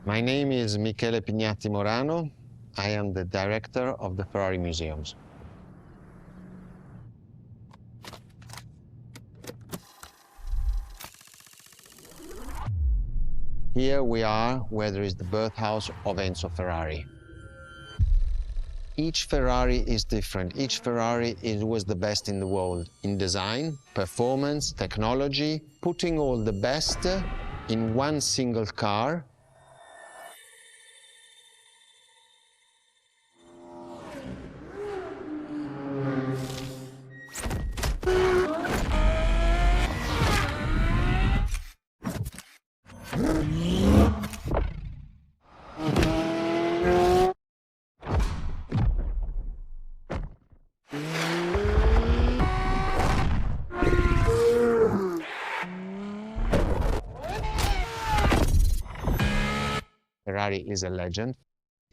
My name is Michele Pignatti Morano. I am the director of the Ferrari Museums. Here we are where there is the birthhouse of Enzo Ferrari. Each Ferrari is different. Each Ferrari was the best in the world in design, performance, technology, putting all the best in one single car. Ferrari is a legend.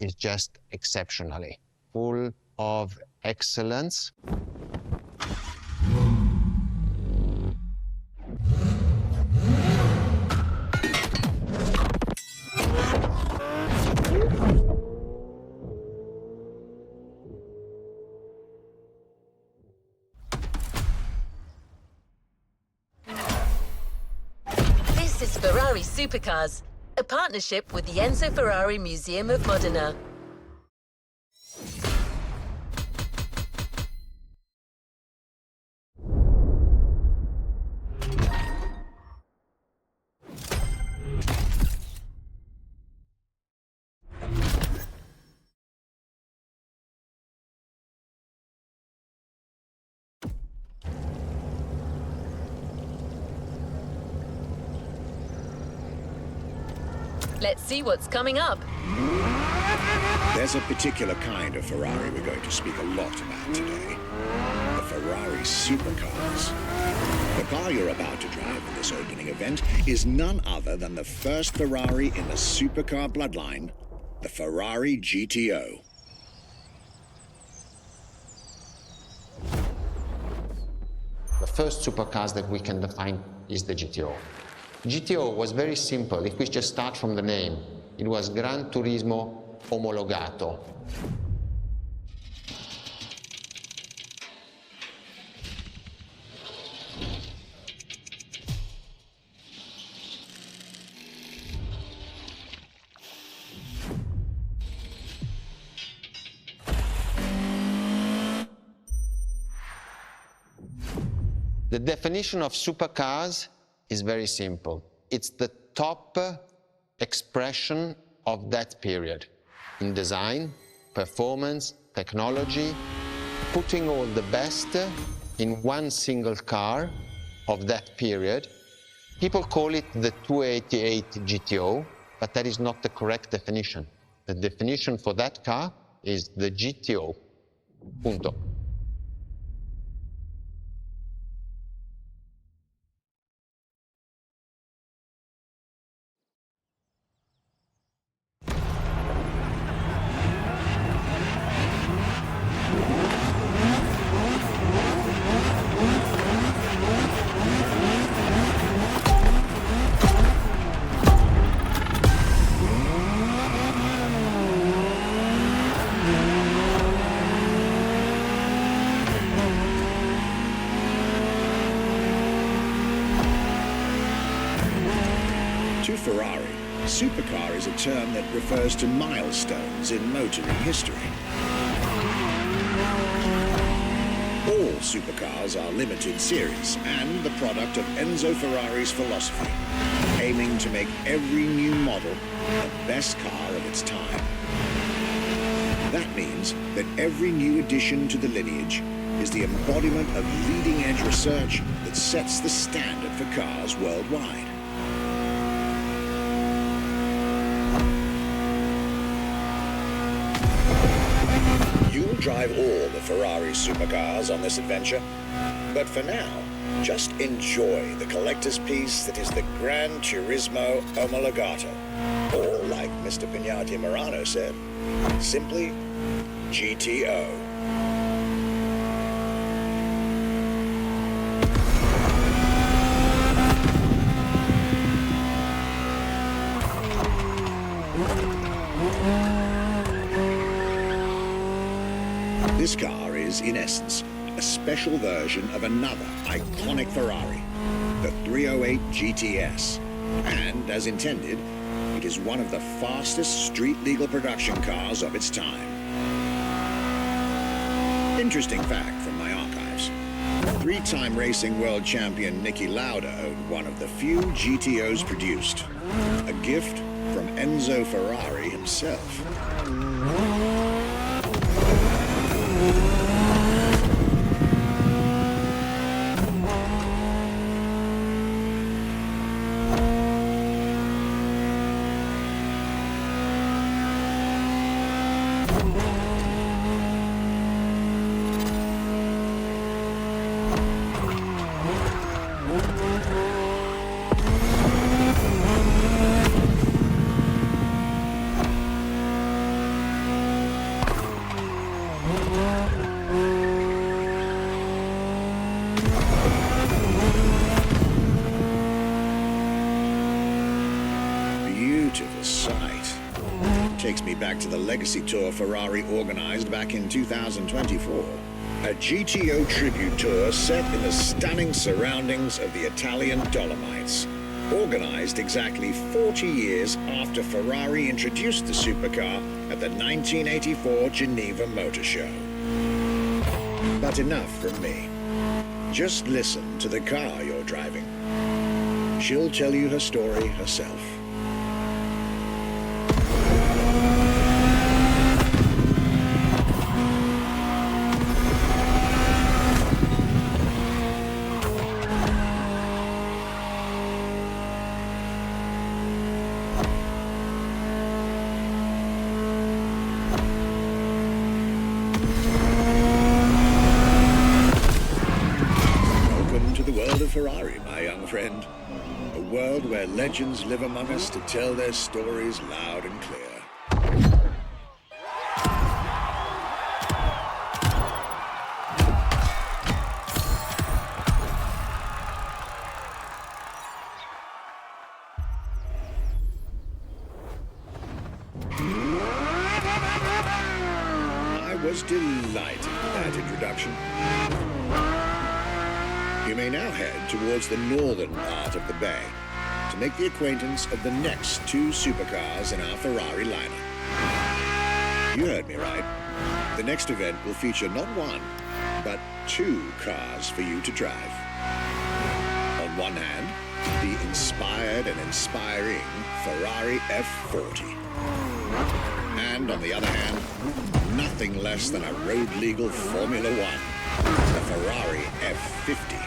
It's just exceptionally full of excellence. This is Ferrari Supercars, a partnership with the Enzo Ferrari Museum of Modena. Let's see what's coming up. There's a particular kind of Ferrari we're going to speak a lot about today. The Ferrari supercars. The car you're about to drive in this opening event is none other than the first Ferrari in the supercar bloodline, the Ferrari GTO. The first supercars that we can define is the GTO. GTO was very simple. If we just start from the name, it was Gran Turismo Omologato. The definition of supercars is very simple. It's the top expression of that period in design, performance, technology, putting all the best in one single car of that period. People call it the 288 GTO, but that is not the correct definition. The definition for that car is the GTO. Punto. To Ferrari, supercar is a term that refers to milestones in motoring history. All supercars are limited series and the product of Enzo Ferrari's philosophy, aiming to make every new model the best car of its time. That means that every new addition to the lineage is the embodiment of leading-edge research that sets the standard for cars worldwide. You'll drive all the Ferrari supercars on this adventure, but for now, just enjoy the collector's piece that is the Gran Turismo Omologato, or like Mr. Pignatti Morano said, simply GTO. This car is, in essence, a special version of another iconic Ferrari, the 308 GTS. And, as intended, it is one of the fastest street-legal production cars of its time. Interesting fact from my archives. Three-time racing world champion Niki Lauda owned one of the few GTOs produced. A gift from Enzo Ferrari himself. Beautiful sight. Takes me back to the legacy tour Ferrari organized back in 2024. A GTO tribute tour set in the stunning surroundings of the Italian Dolomites. Organized exactly 40 years after Ferrari introduced the supercar at the 1984 Geneva Motor Show. But enough from me. Just listen to the car you're driving. She'll tell you her story herself. Ferrari, my young friend. A world where legends live among us to tell their stories loud and clear. I was delighted with that introduction. You may now head towards the northern part of the bay to make the acquaintance of the next two supercars in our Ferrari lineup. You heard me right. The next event will feature not one, but two cars for you to drive. On one hand, the inspired and inspiring Ferrari F40. And on the other hand, nothing less than a road-legal Formula One, the Ferrari F50.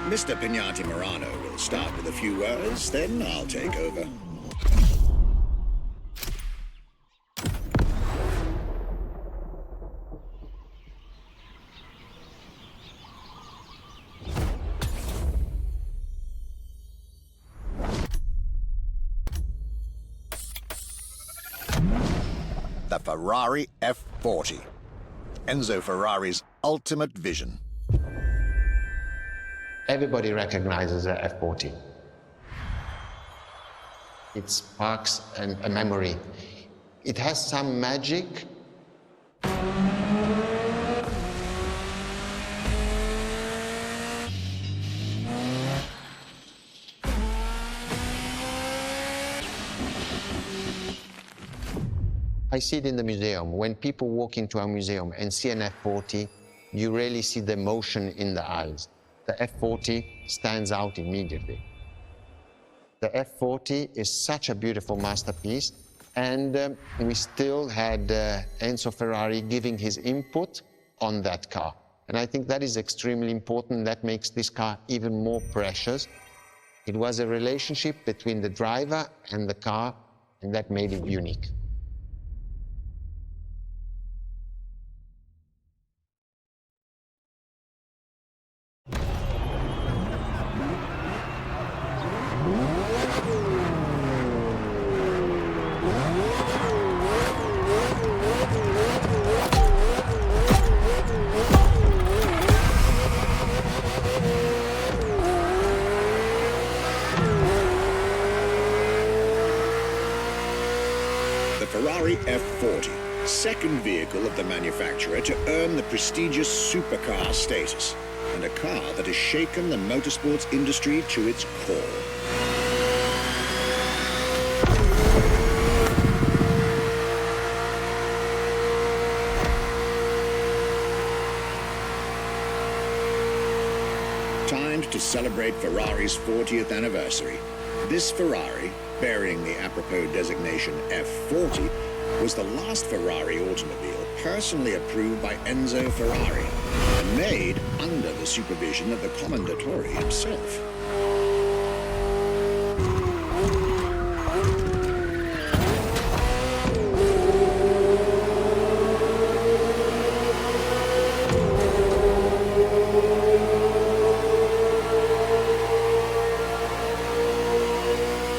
Mr. Pignati Morano will start with a few words, then I'll take over. The Ferrari F40. Enzo Ferrari's ultimate vision. Everybody recognizes the F40. It sparks a memory. It has some magic. I see it in the museum. When people walk into a museum and see an F40, you really see the emotion in the eyes. The F40 stands out immediately. The F40 is such a beautiful masterpiece, and we still had Enzo Ferrari giving his input on that car. And I think that is extremely important. That makes this car even more precious. It was a relationship between the driver and the car, and that made it unique. Ferrari F40, second vehicle of the manufacturer to earn the prestigious supercar status, and a car that has shaken the motorsports industry to its core. Timed to celebrate Ferrari's 40th anniversary, this Ferrari, bearing the apropos designation F40, was the last Ferrari automobile personally approved by Enzo Ferrari and made under the supervision of the Commendatore himself.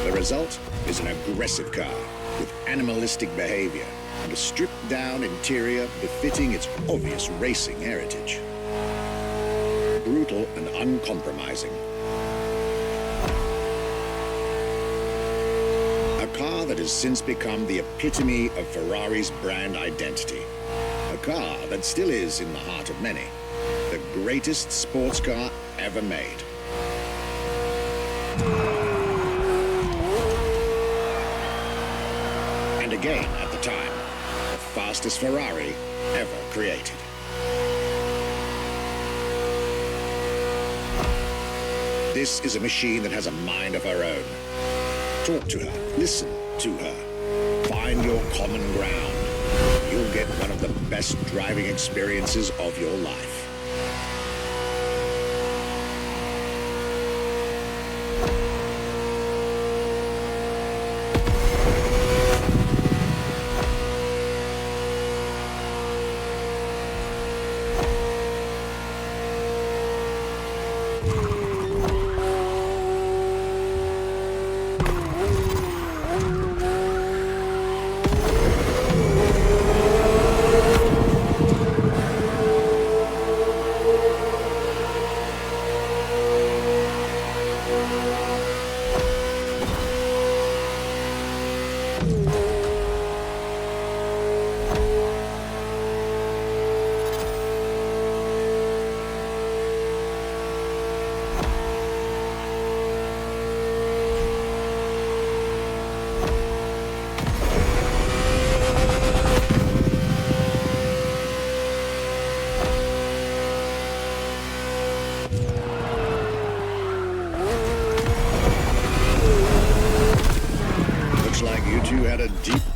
The result is an aggressive car with animalistic behavior and a stripped-down interior befitting its obvious racing heritage. Brutal and uncompromising. A car that has since become the epitome of Ferrari's brand identity. A car that still is in the heart of many, the greatest sports car ever made. And again, at the time, the fastest Ferrari ever created. This is a machine that has a mind of her own. Talk to her, listen to her, find your common ground. You'll get one of the best driving experiences of your life.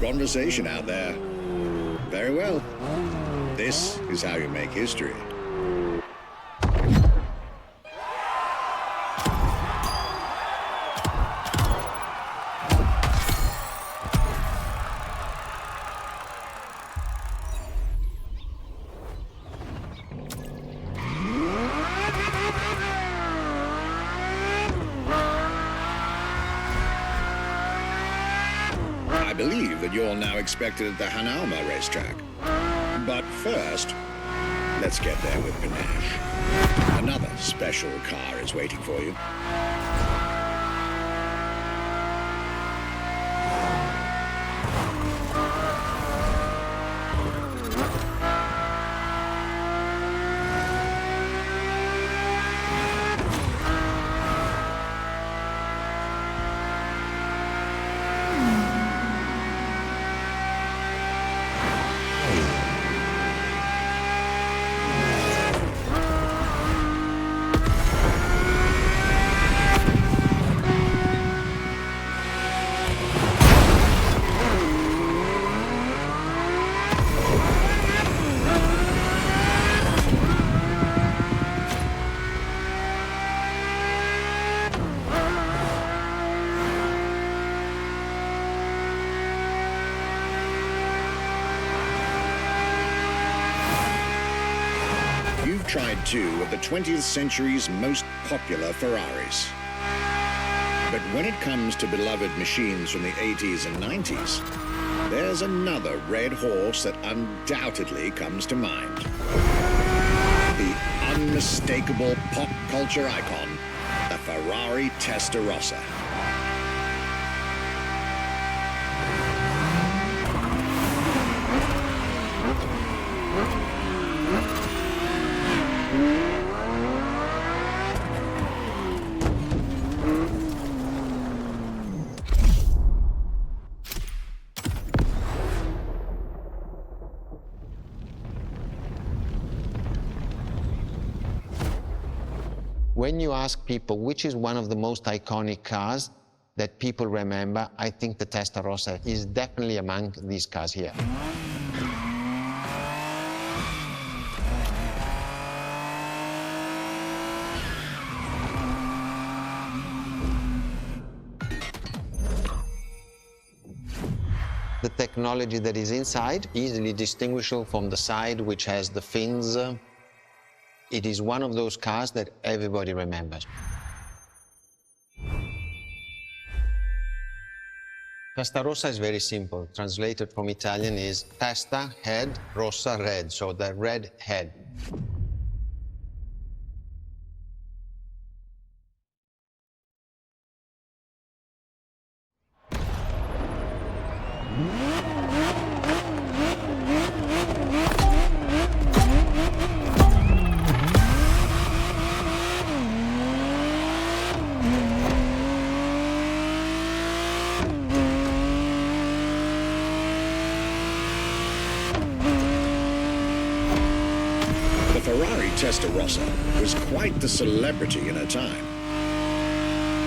Conversation out there. Very well. This is how you make history. I believe that you're now expected at the Hanalma racetrack. But first, let's get there with panache. Another special car is waiting for you. Tried two of the 20th century's most popular Ferraris. But when it comes to beloved machines from the 80s and 90s, there's another red horse that undoubtedly comes to mind. The unmistakable pop culture icon, the Ferrari Testarossa. When you ask people which is one of the most iconic cars that people remember, I think the Testarossa is definitely among these cars here. The technology that is inside, easily distinguishable from the side which has the fins. It is one of those cars that everybody remembers. Testarossa is very simple. Translated from Italian is testa, head, rossa, red, so the red head. The Ferrari Testarossa was quite the celebrity in her time.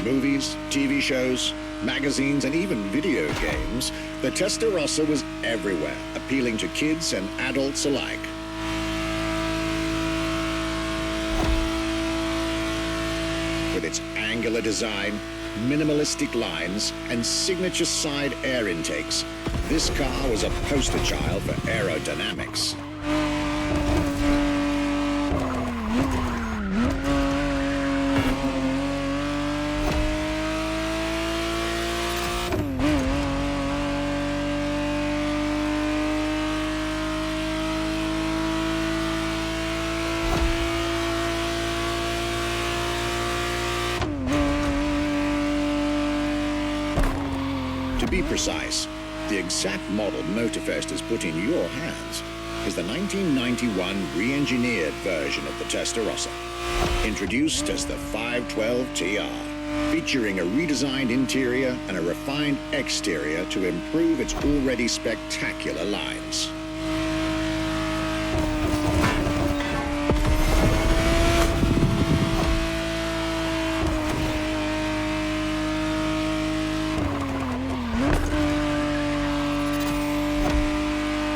Movies, TV shows, magazines, and even video games, the Testarossa was everywhere, appealing to kids and adults alike. With its angular design, minimalistic lines, and signature side air intakes, this car was a poster child for aerodynamics. To be precise, the exact model Motorfest has put in your hands is the 1991 re-engineered version of the Testarossa, introduced as the 512 TR, featuring a redesigned interior and a refined exterior to improve its already spectacular lines.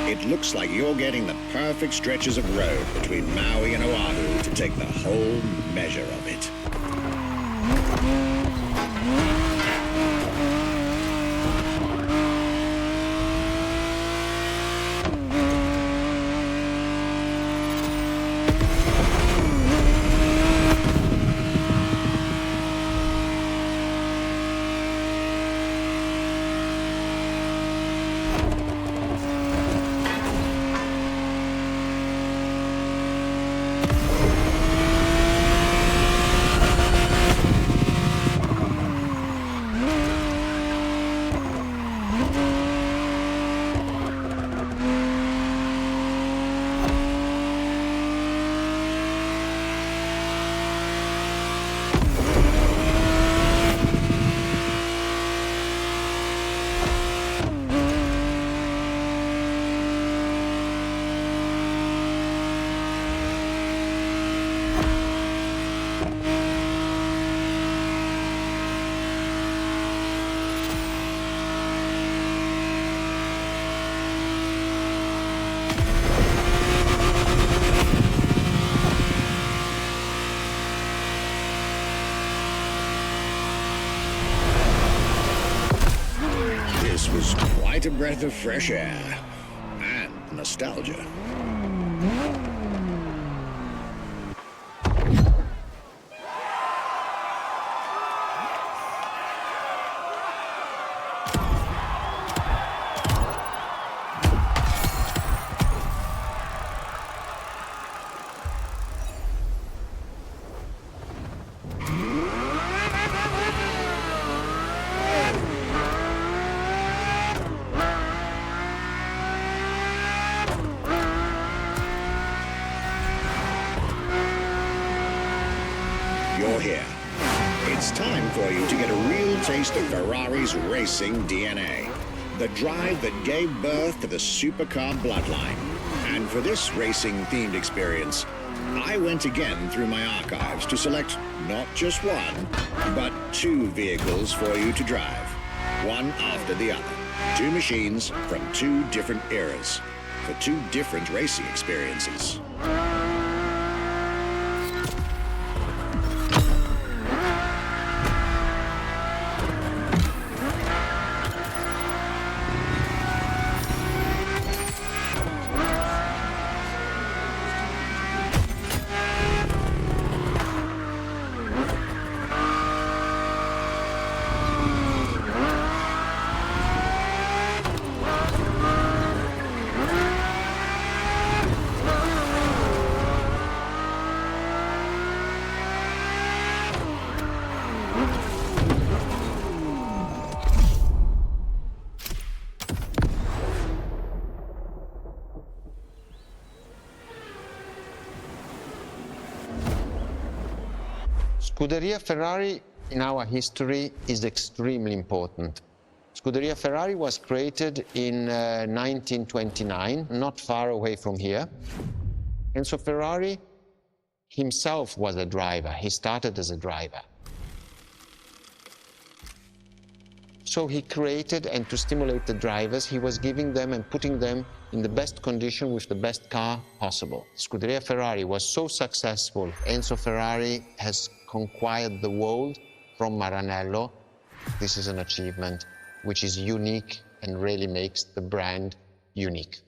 It looks like you're getting the perfect stretches of road between Maui and Oahu to take the whole measure of it. This was quite a breath of fresh air and nostalgia. You're here. It's time for you to get a real taste of Ferrari's racing DNA. The drive that gave birth to the supercar bloodline. And for this racing-themed experience, I went again through my archives to select not just one, but two vehicles for you to drive, one after the other. Two machines from two different eras, for two different racing experiences. Scuderia Ferrari in our history is extremely important. Scuderia Ferrari was created in 1929, not far away from here. Enzo Ferrari himself was a driver. He started as a driver. So he created, and to stimulate the drivers, he was giving them and putting them in the best condition with the best car possible. Scuderia Ferrari was so successful. Enzo Ferrari has conquered the world from Maranello. This is an achievement which is unique and really makes the brand unique.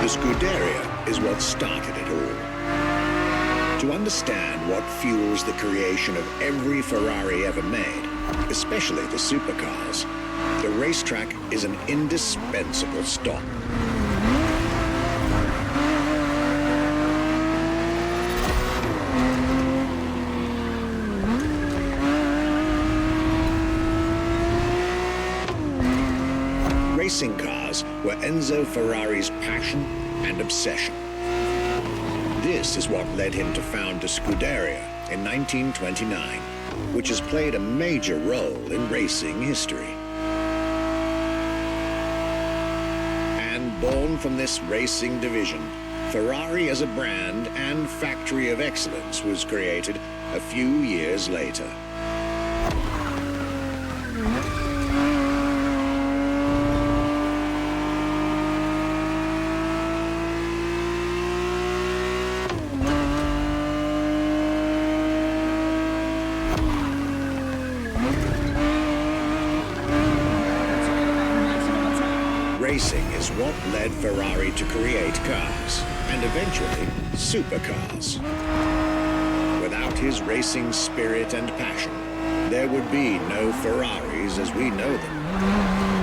Scuderia is what started it all. To understand what fuels the creation of every Ferrari ever made, especially the supercars, the racetrack is an indispensable stop. Racing cars were Enzo Ferrari's passion and obsession. This is what led him to found the Scuderia in 1929, which has played a major role in racing history. And born from this racing division, Ferrari as a brand and factory of excellence was created a few years later. Racing is what led Ferrari to create cars, and eventually, supercars. Without his racing spirit and passion, there would be no Ferraris as we know them.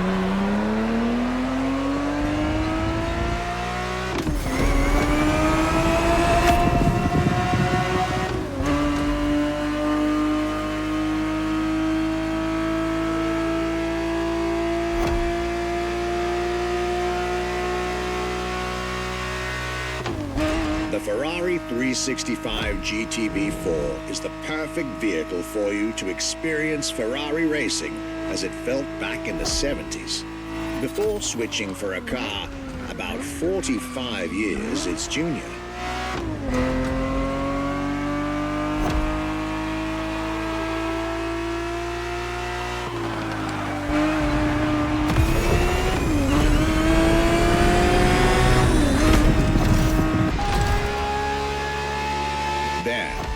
The Ferrari 365 GTB4 is the perfect vehicle for you to experience Ferrari racing as it felt back in the 70s, before switching for a car about 45 years its junior.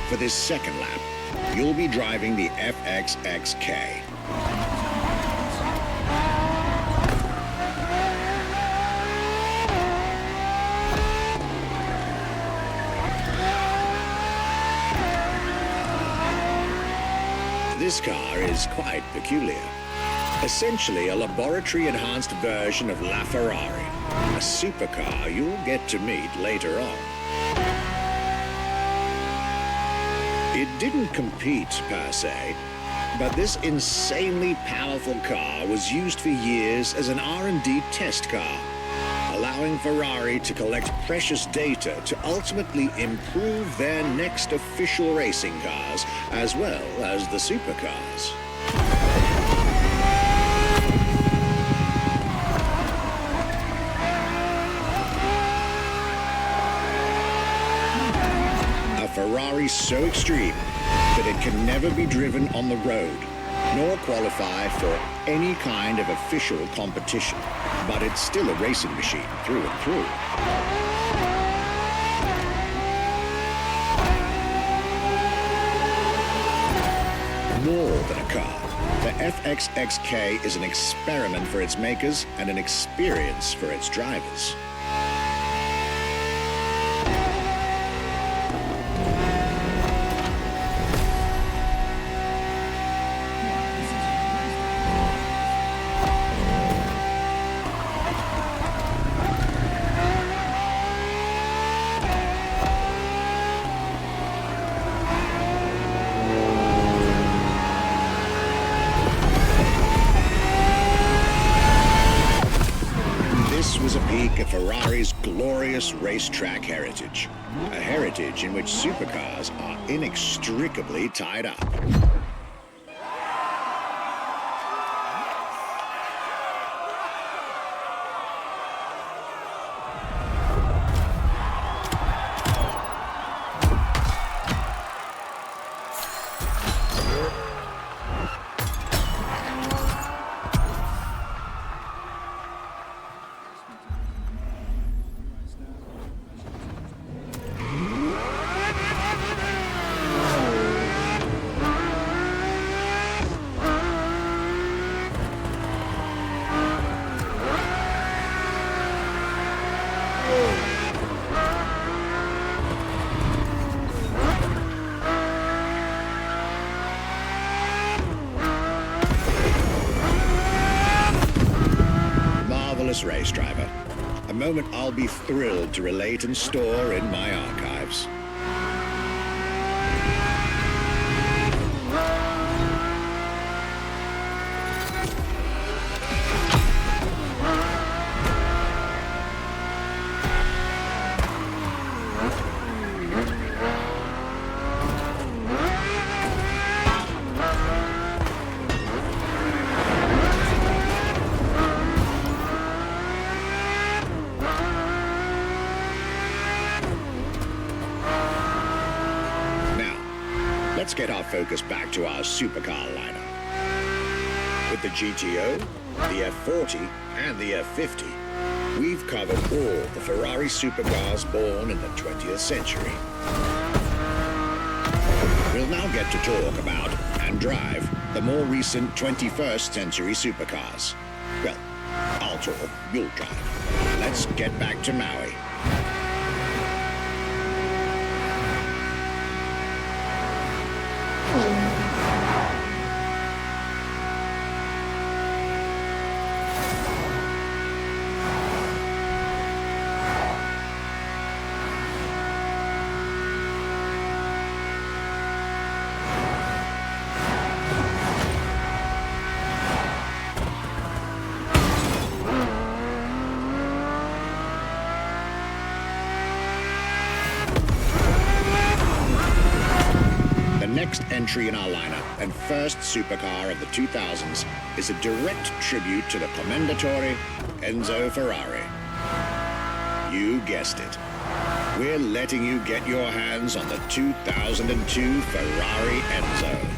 For this second lap, you'll be driving the FXXK. This car is quite peculiar. Essentially a laboratory-enhanced version of La Ferrari, a supercar you'll get to meet later on. It didn't compete, per se, But this insanely powerful car was used for years as an R&D test car, allowing Ferrari to collect precious data to ultimately improve their next official racing cars, as well as the supercars. A Ferrari so extreme that it can never be driven on the road, nor qualify for any kind of official competition. But it's still a racing machine through and through. More than a car, the FXXK is an experiment for its makers and an experience for its drivers. This was a peek at Ferrari's glorious racetrack heritage, a heritage in which supercars are inextricably tied up. Race driver, a moment I'll be thrilled to relate and store in my archives. Let's get our focus back to our supercar lineup. With the GTO, the F40, and the F50, we've covered all the Ferrari supercars born in the 20th century. We'll now get to talk about and drive the more recent 21st century supercars. Well, I'll talk, you'll drive. Let's get back to Maui. Next entry in our lineup and first supercar of the 2000s is a direct tribute to the commendatore Enzo Ferrari. You guessed it. We're letting you get your hands on the 2002 Ferrari Enzo.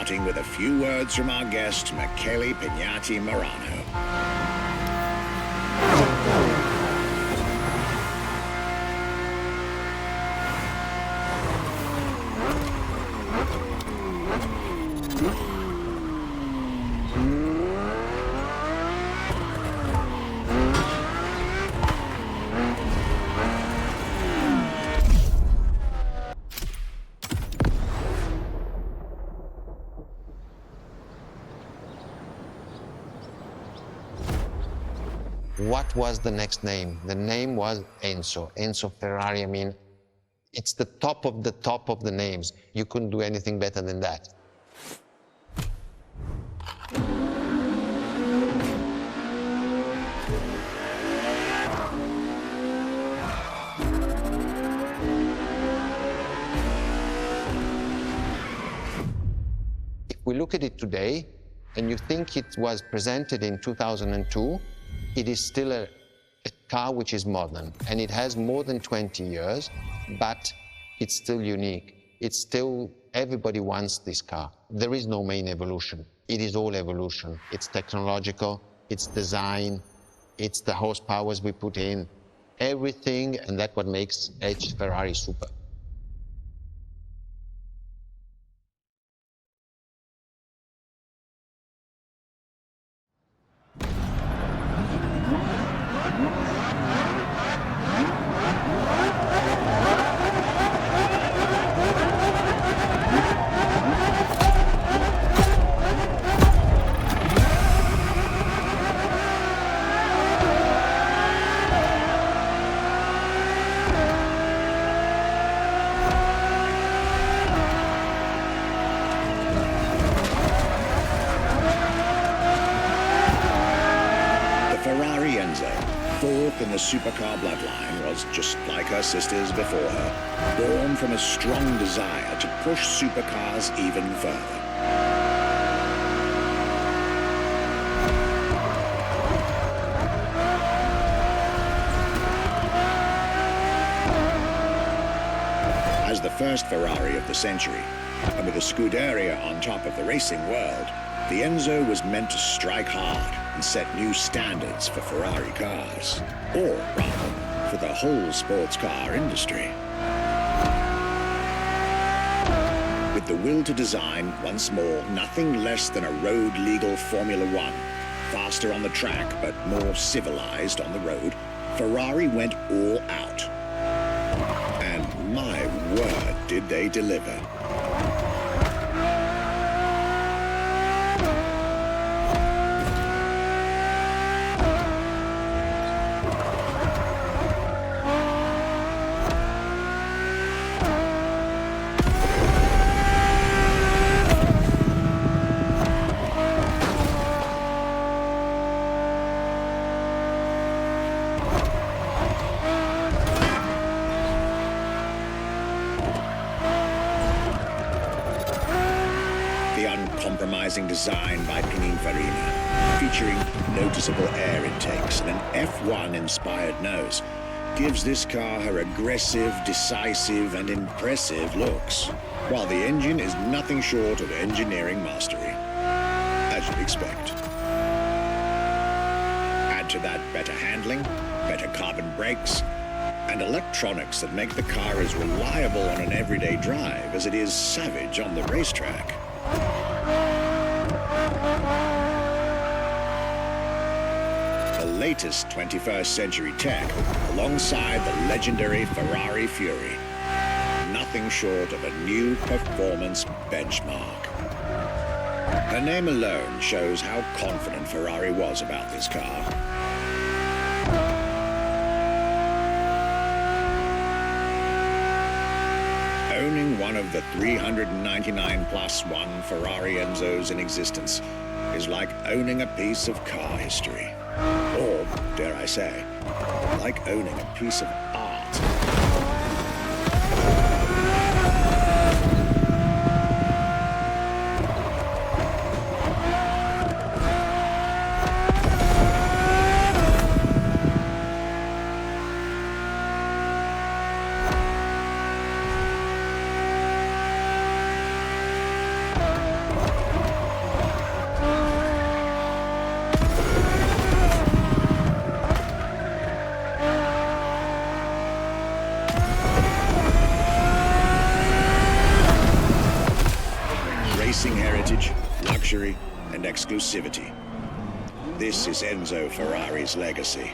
starting with a few words from our guest, Michele Pignati Marano. What was the next name? The name was Enzo. Enzo Ferrari, I mean, it's the top of the names. You couldn't do anything better than that. If we look at it today, and you think it was presented in 2002, it is still a car which is modern, and it has more than 20 years, but it's still unique. It's still, everybody wants this car. There is no main evolution. It is all evolution. It's technological, it's design, it's the horsepowers we put in, everything, and that's what makes Ferrari super. Fourth in the supercar bloodline, was just like her sisters before her, born from a strong desire to push supercars even further. As the first Ferrari of the century, and with a Scuderia on top of the racing world, the Enzo was meant to strike hard and set new standards for Ferrari cars, or rather, for the whole sports car industry. With the will to design, once more, nothing less than a road-legal Formula One, faster on the track but more civilized on the road, Ferrari went all out. And my word, did they deliver. Uncompromising design by Pininfarina, featuring noticeable air intakes and an F1-inspired nose, gives this car her aggressive, decisive, and impressive looks, while the engine is nothing short of engineering mastery, as you'd expect. Add to that better handling, better carbon brakes, and electronics that make the car as reliable on an everyday drive as it is savage on the racetrack. The latest 21st century tech, alongside the legendary Ferrari Fury. Nothing short of a new performance benchmark. Her name alone shows how confident Ferrari was about this car. Owning one of the 399 plus one Ferrari Enzos in existence is like owning a piece of car history. Or, dare I say, like owning a piece of art. exclusivity. This is Enzo Ferrari's legacy.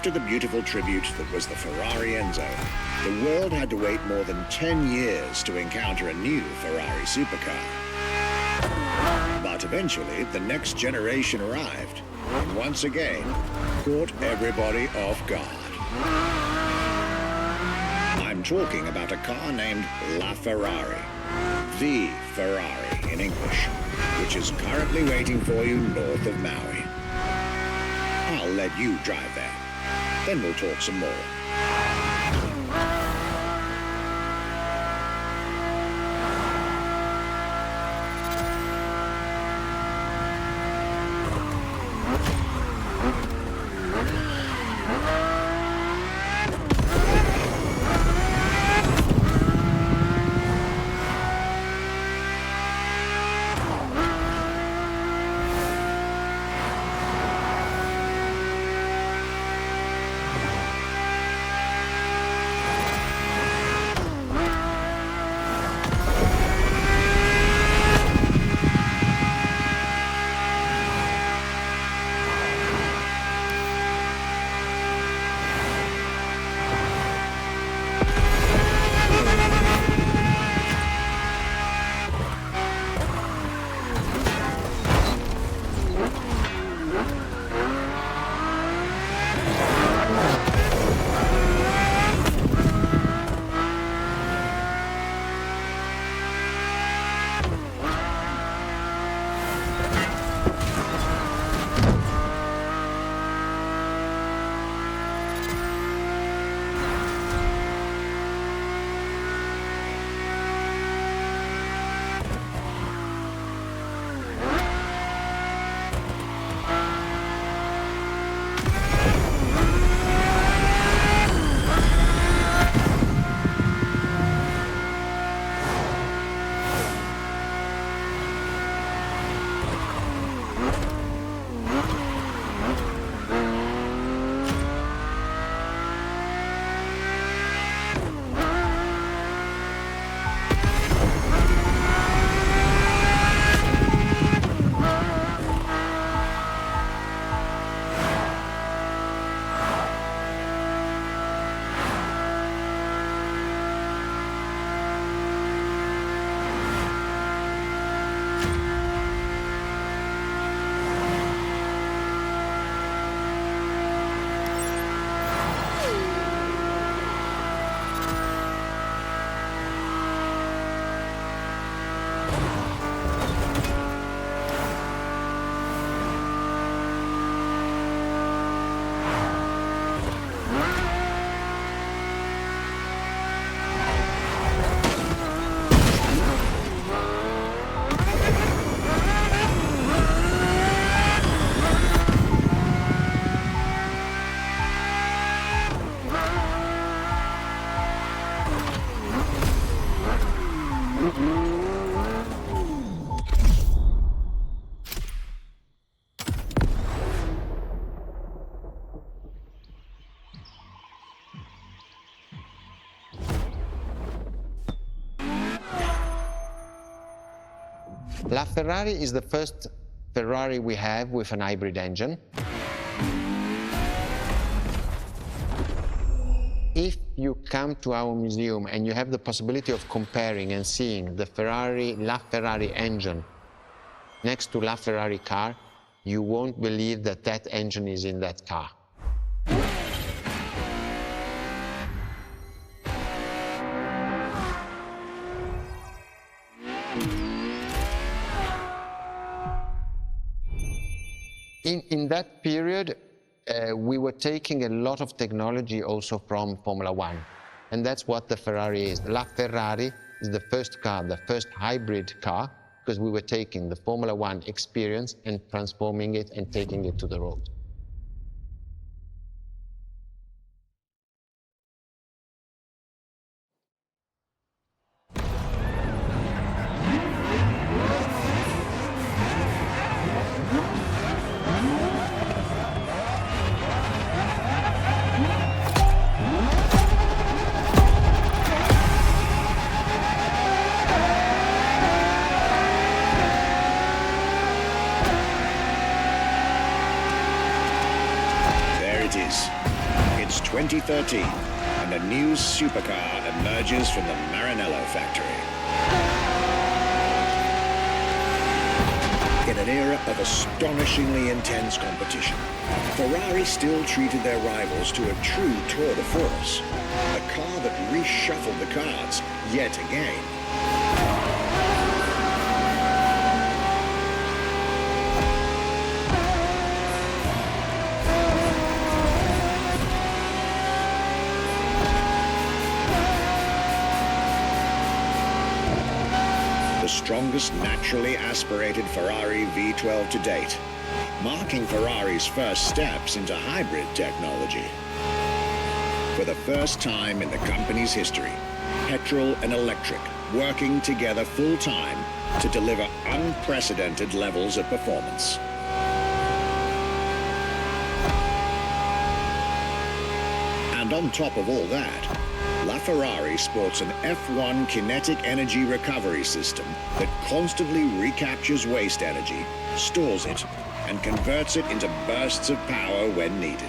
After the beautiful tribute that was the Ferrari Enzo, the world had to wait more than 10 years to encounter a new Ferrari supercar. But eventually, the next generation arrived, and once again, caught everybody off guard. I'm talking about a car named La Ferrari, the Ferrari in English, which is currently waiting for you north of Maui. I'll let you drive there. Then we'll talk some more. La Ferrari is the first Ferrari we have with an hybrid engine. If you come to our museum and you have the possibility of comparing and seeing the La Ferrari engine next to La Ferrari car, you won't believe that that engine is in that car. In that period, we were taking a lot of technology also from Formula One, and that's what the Ferrari is. La Ferrari is the first car, the first hybrid car, because we were taking the Formula One experience and transforming it and taking it to the road. 2013, and a new supercar emerges from the Maranello factory. In an era of astonishingly intense competition, Ferrari still treated their rivals to a true tour de force, a car that reshuffled the cards yet again. Strongest naturally aspirated Ferrari V12 to date, marking Ferrari's first steps into hybrid technology. For the first time in the company's history, petrol and electric working together full-time to deliver unprecedented levels of performance. And on top of all that, LaFerrari sports an F1 kinetic energy recovery system that constantly recaptures waste energy, stores it, and converts it into bursts of power when needed.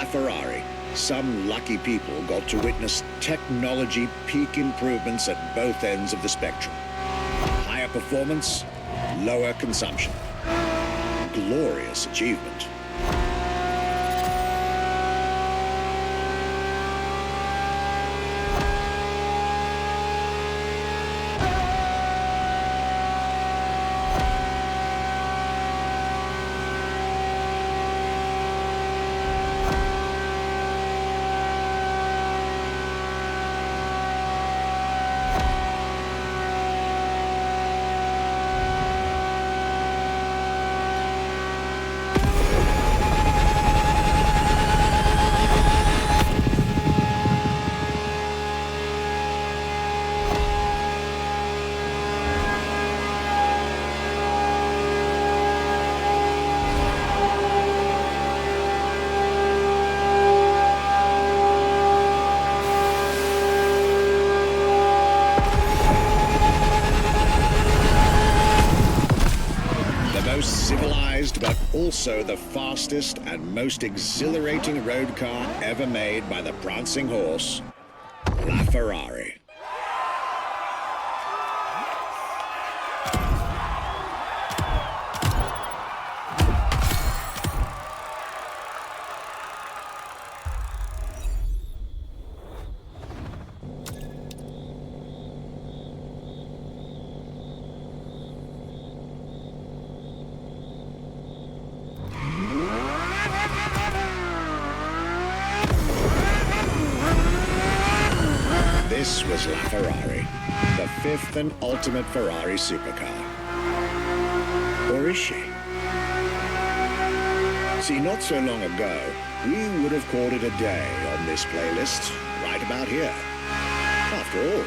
Ferrari, some lucky people got to witness technology peak improvements at both ends of the spectrum. Higher performance, lower consumption. Glorious achievement. Civilized, but also the fastest and most exhilarating road car ever made by the prancing horse, LaFerrari. This was LaFerrari, the fifth and ultimate Ferrari supercar. Or is she? See, not so long ago, we would have called it a day on this playlist, right about here. After all,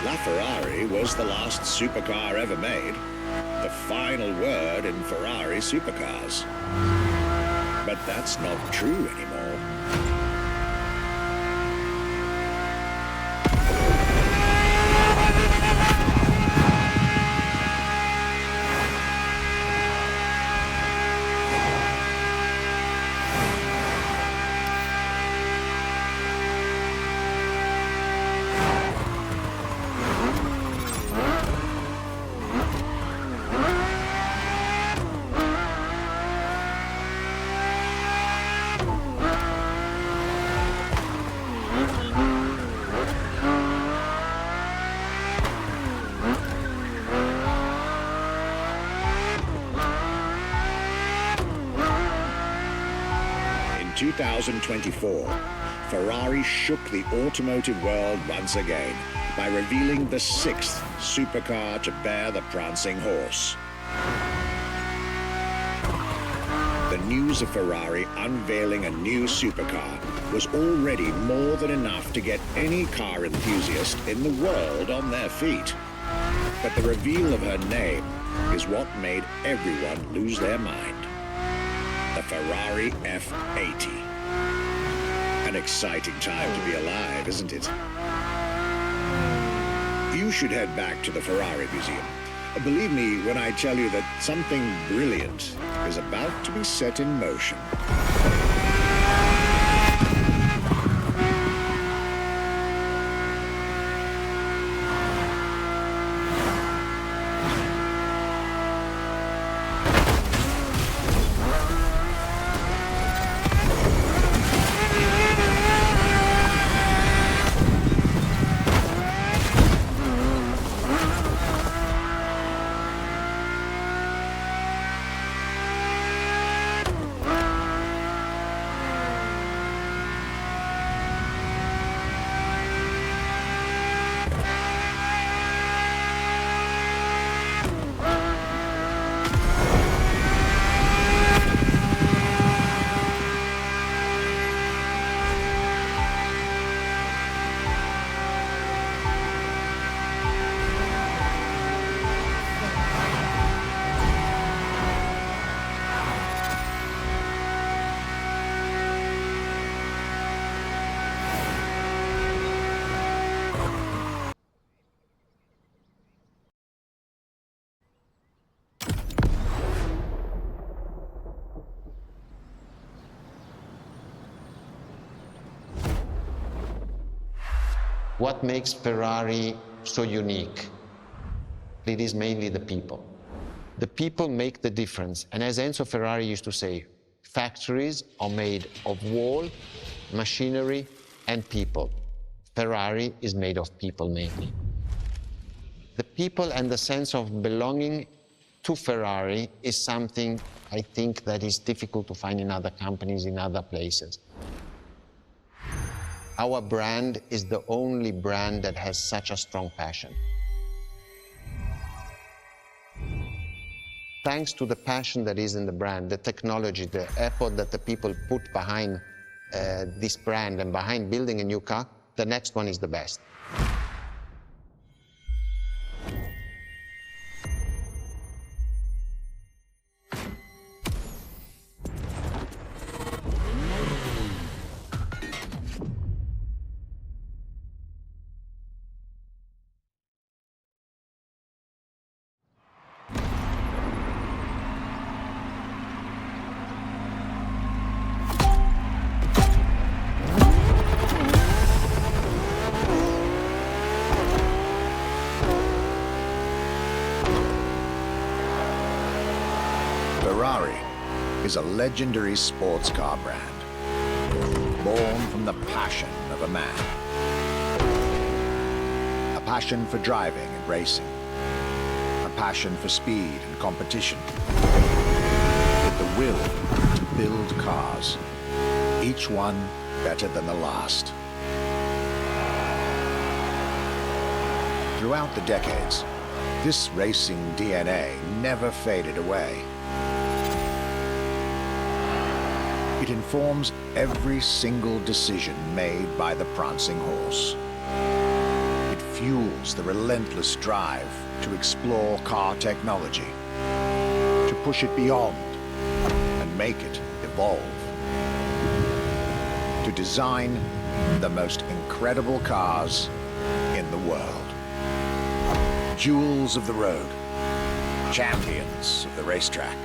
LaFerrari was the last supercar ever made, the final word in Ferrari supercars. But that's not true anymore. In 2024, Ferrari shook the automotive world once again by revealing the sixth supercar to bear the prancing horse, The news of Ferrari unveiling a new supercar was already more than enough to get any car enthusiast in the world on their feet. But the reveal of her name is what made everyone lose their mind. The Ferrari F80. An exciting time to be alive, isn't it? You should head back to the Ferrari Museum. Believe me when I tell you that something brilliant is about to be set in motion. What makes Ferrari so unique? It is mainly the people. The people make the difference. And as Enzo Ferrari used to say, factories are made of wall, machinery, and people. Ferrari is made of people mainly. The people and the sense of belonging to Ferrari is something I think that is difficult to find in other companies, in other places. Our brand is the only brand that has such a strong passion. Thanks to the passion that is in the brand, the technology, the effort that the people put behind this brand and behind building a new car, the next one is the best. Ferrari is a legendary sports car brand, born from the passion of a man. A passion for driving and racing, a passion for speed and competition, with the will to build cars, each one better than the last. Throughout the decades, this racing DNA never faded away. It informs every single decision made by the prancing horse. It fuels the relentless drive to explore car technology, to push it beyond and make it evolve, to design the most incredible cars in the world. Jewels of the road, champions of the racetrack.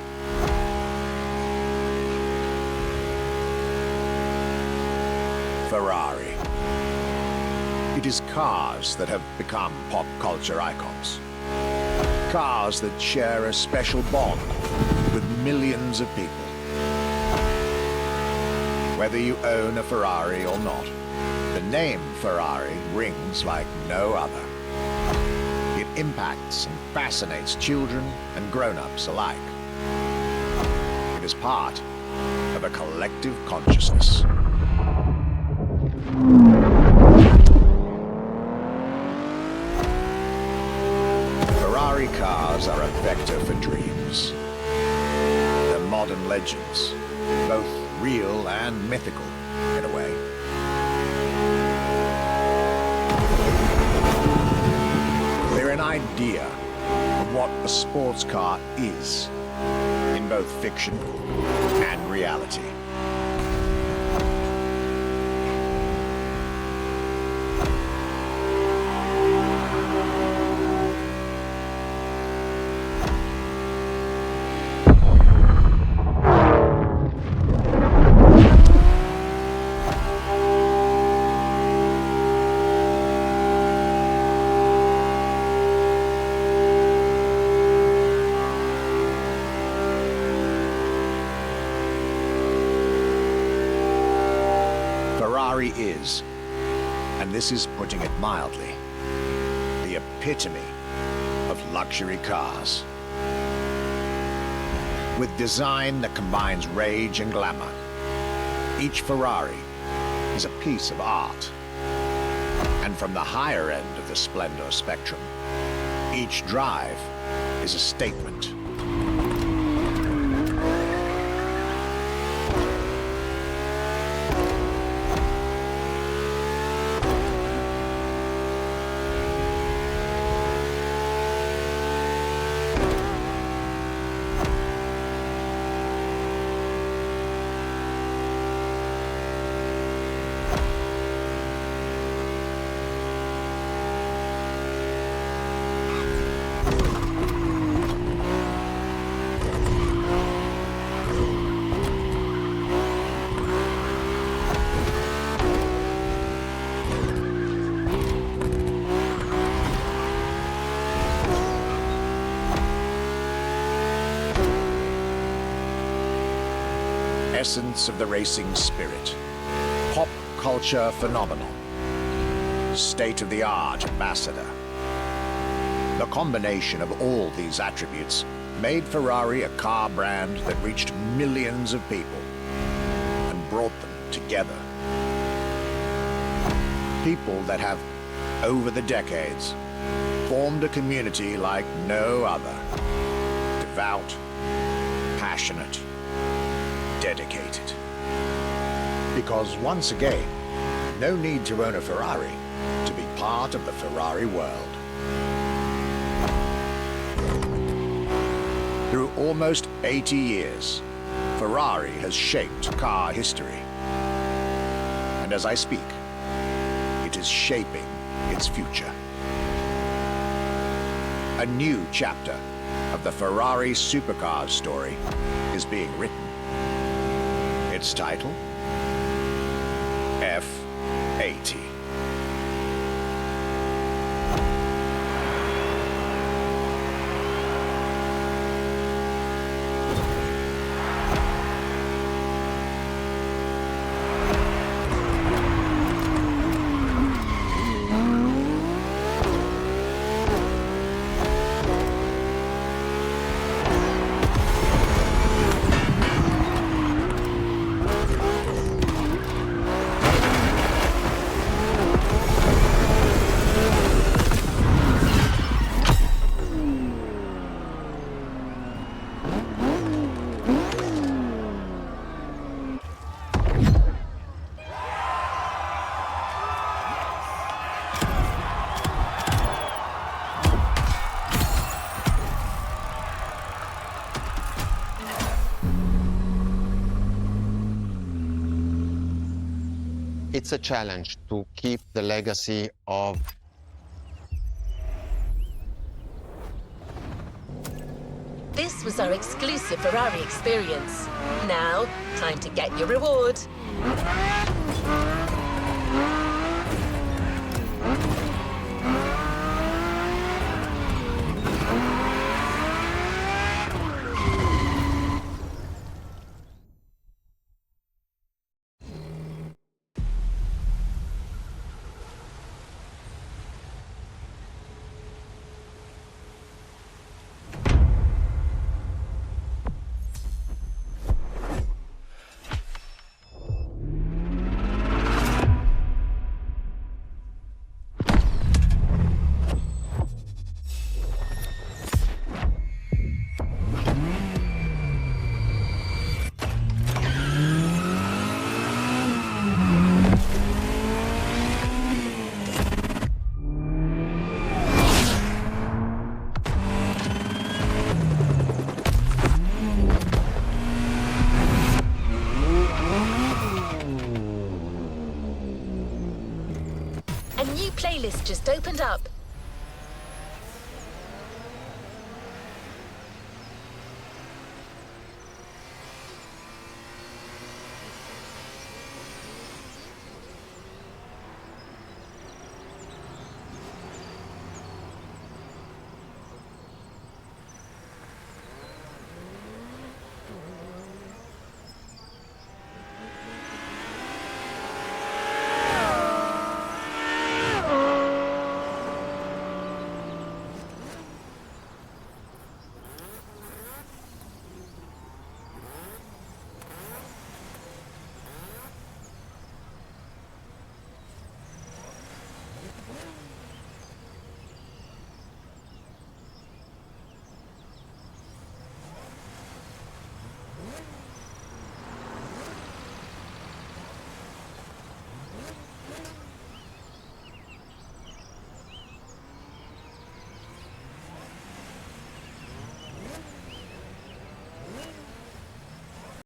Ferrari. It is cars that have become pop culture icons. Cars that share a special bond with millions of people. Whether you own a Ferrari or not, the name Ferrari rings like no other. It impacts and fascinates children and grown-ups alike. It is part of a collective consciousness. Ferrari cars are a vector for dreams. heroes. They're modern legends, both real and mythical, in a way. They're an idea of what a sports car is, in both fiction and reality. Ferrari is, and this is putting it mildly, the epitome of luxury cars. With design that combines rage and glamour, each Ferrari is a piece of art. And from the higher end of the splendor spectrum, each drive is a statement. Essence of the racing spirit, pop culture phenomenon, state-of-the-art ambassador. The combination of all these attributes made Ferrari a car brand that reached millions of people and brought them together. People that have, over the decades, formed a community like no other. Devout, passionate, dedicated. Because once again, no need to own a Ferrari to be part of the Ferrari world. Through almost 80 years, Ferrari has shaped car history. And as I speak, it is shaping its future. A new chapter of the Ferrari supercars story is being written. Its title? F80. It's a challenge to keep the legacy of This was our exclusive Ferrari experience. Now, time to get your reward. playlist just opened up.